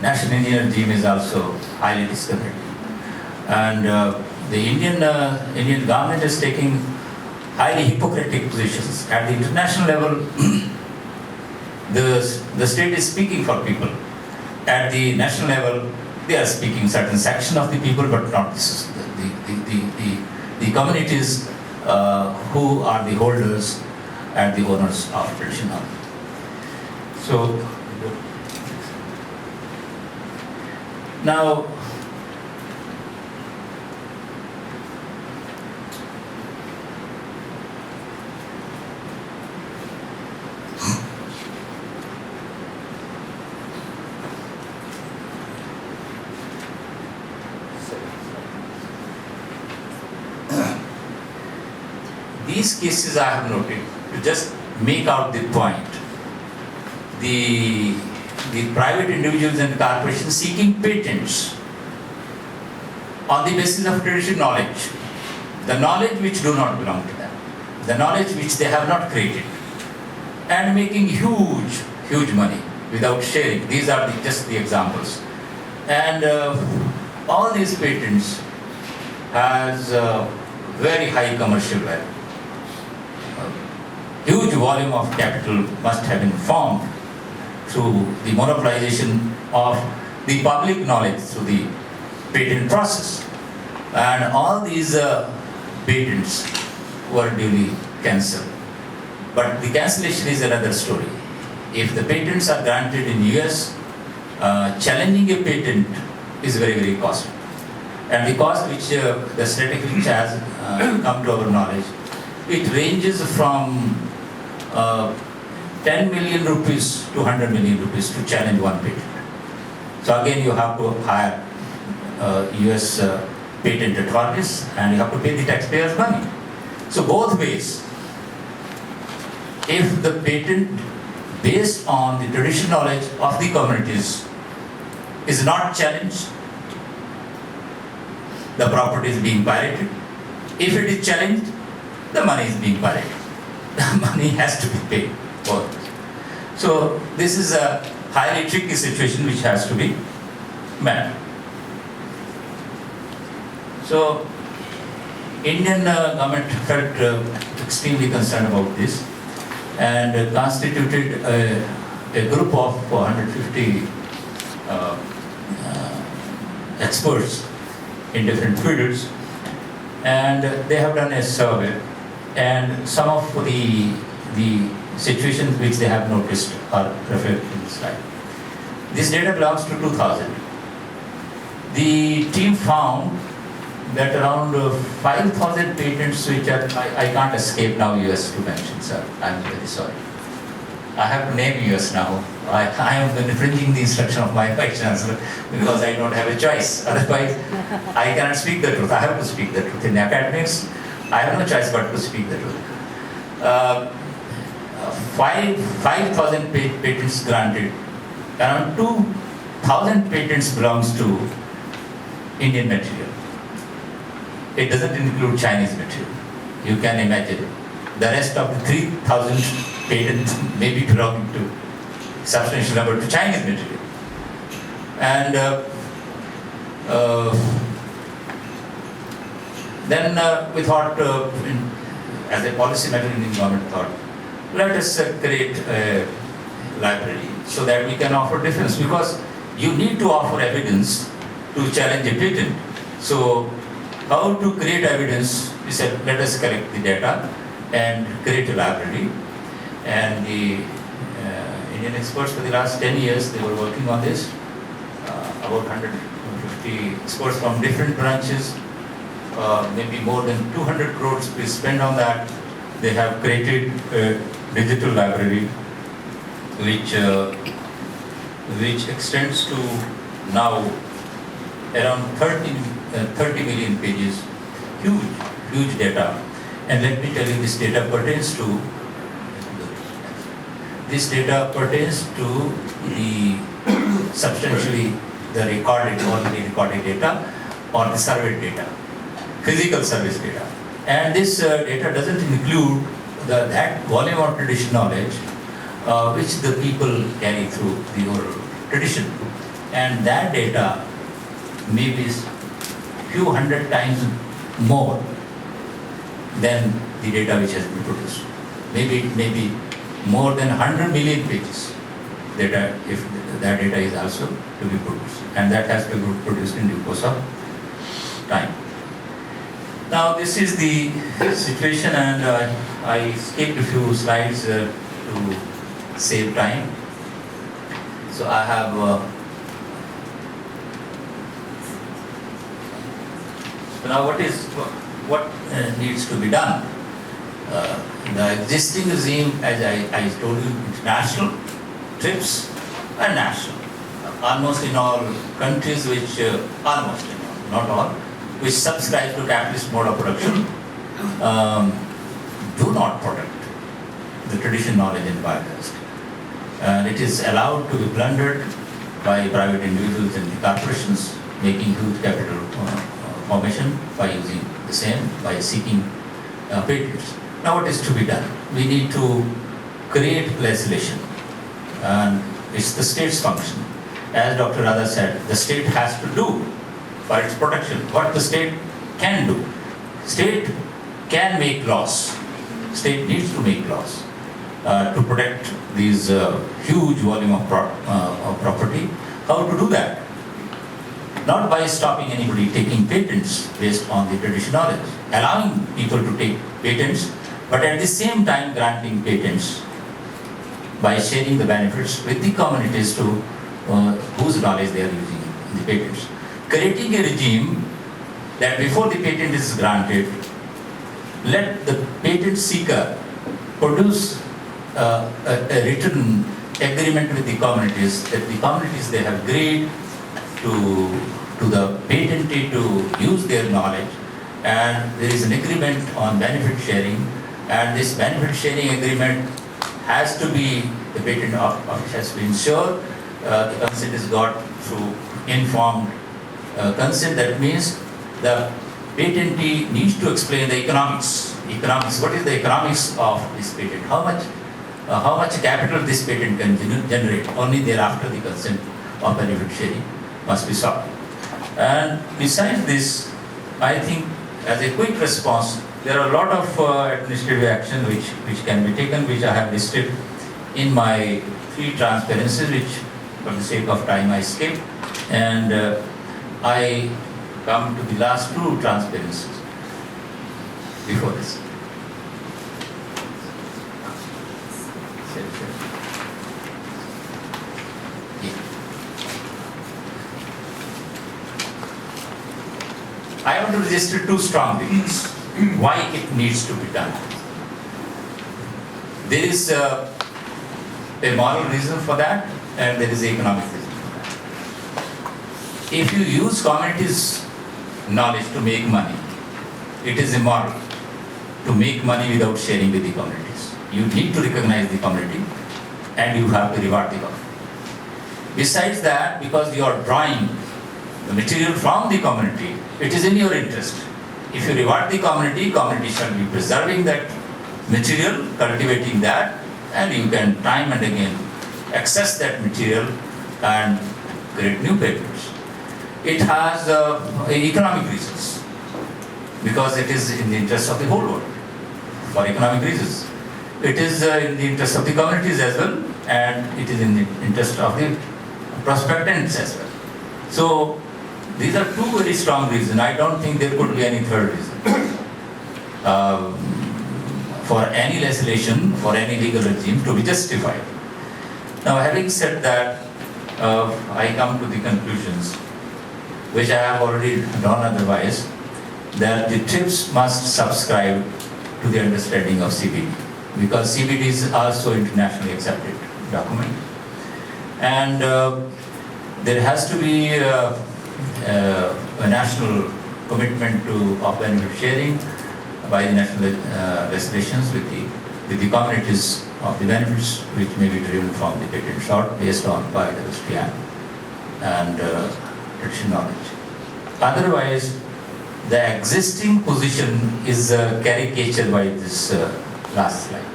national Indian regime is also highly discriminating. And the Indian government is taking highly hypocritical positions. At the international level, the state is speaking for people. At the national level, they are speaking certain section of the people, but not the communities who are the holders and the owners of traditional. So now, these cases I have noted to just make out the point. The private individuals and corporations seeking patents on the basis of traditional knowledge, the knowledge which do not belong to them, the knowledge which they have not created, and making huge money without sharing. These are just the examples. And all these patents has very high commercial value. Huge volume of capital must have been formed through the monopolization of the public knowledge through the patent process. And all these patents were duly cancelled. But the cancellation is another story. If the patents are granted in US, challenging a patent is very costly. And the cost which the statistic which has come to our knowledge, it ranges from 10 million rupees to 100 million rupees to challenge one patent. So again, you have to hire US patent attorneys and you have to pay the taxpayers' money. So both ways, if the patent based on the traditional knowledge of the communities is not challenged, the property is being pirated. If it is challenged, the money is being pirated. The money has to be paid for. So this is a highly tricky situation which has to be met. So Indian government felt extremely concerned about this and constituted a group of 450 experts in different fields, and they have done a survey, and some of the situations which they have noticed are reflected in this slide. This data belongs to 2000. The team found that around 5,000 patents which are, I can't escape now US to mention, sir, I'm very sorry. I have to name US now. I am infringing the instruction of my vice chancellor because I don't have a choice. Otherwise, I cannot speak the truth. I have to speak the truth. In academics, I have no choice but to speak the truth. 5,000 patents granted. Around 2,000 patents belongs to Indian material. It doesn't include Chinese material. You can imagine. The rest of the 3,000 patents may be belonging to substantial number to Chinese material. And then we thought, as a policy matter, Indian government thought, let us create a library so that we can offer defense, because you need to offer evidence to challenge a patent. So how to create evidence? We said, let us collect the data and create a library. And the Indian experts for the last 10 years, they were working on this. About 150 experts from different branches, maybe more than 200 crores we spent on that. They have created a digital library which extends to now around 30 million pages. Huge data. And let me tell you, this data pertains to the substantially the already recorded data or the survey data, physical service data. And this data doesn't include that volume of traditional knowledge which the people carry through the oral tradition. and that data may be few hundred times more than the data which has been produced. Maybe it may be more than 100 million pages data if that data is also to be produced, and that has to be produced in due course of time. Now this is the situation, and I skipped a few slides to save time. So I have so now what needs to be done? The existing regime, as I told you, international trips and national, almost in all countries which, almost in all, not all, which subscribe to capitalist mode of production, do not protect the traditional knowledge and biodiversity. And it is allowed to be plundered by private individuals and the corporations, making huge capital formation by using the same, by seeking patents. Now what is to be done? We need to create legislation, and it's the state's function. As Dr. Radha said, the state has to do for its protection what the state can do. State can make laws. State needs to make laws to protect these huge volume of property. How to do that? Not by stopping anybody taking patents based on the traditional knowledge, allowing people to take patents, but at the same time granting patents by sharing the benefits with the communities to whose knowledge they are using in the patents. Creating a regime that before the patent is granted, let the patent seeker produce a written agreement with the communities, that the communities they have agreed to the patentee to use their knowledge, and there is an agreement on benefit sharing, and this benefit sharing agreement has to be, the patent office has to ensure the consent is got through informed consent. That means the patentee needs to explain the economics. What is the economics of this patent? How much capital this patent can generate? Only thereafter the consent of benefit sharing must be sought. And besides this, I think as a quick response, there are a lot of administrative action which can be taken, which I have listed in my 3 transparencies, which for the sake of time I skip. And I come to the last 2 transparencies before this. I want to register 2 strong reasons why it needs to be done. There is a moral reason for that, and there is an economic reason for that. If you use communities' knowledge to make money, it is immoral to make money without sharing with the communities. You need to recognize the community, and you have to reward the community. Besides that, because you are drawing the material from the community, it is in your interest. If you reward the community, community shall be preserving that material, cultivating that, and you can time and again access that material and create new papers. It has economic reasons, because it is in the interest of the whole world, for economic reasons. It is in the interest of the communities as well, and it is in the interest of the prospectants as well. So these are 2 very strong reasons. I don't think there could be any third reason for any legislation, for any legal regime to be justified. Now, having said that, I come to the conclusions, which I have already done otherwise, that the TRIPS must subscribe to the understanding of CBD, because CBD is also internationally accepted document. And there has to be a national commitment of benefit sharing by the national legislations with the communities of the benefits, which may be driven from the patent sought based on biodiversity and traditional knowledge. Otherwise, the existing position is caricatured by this last slide.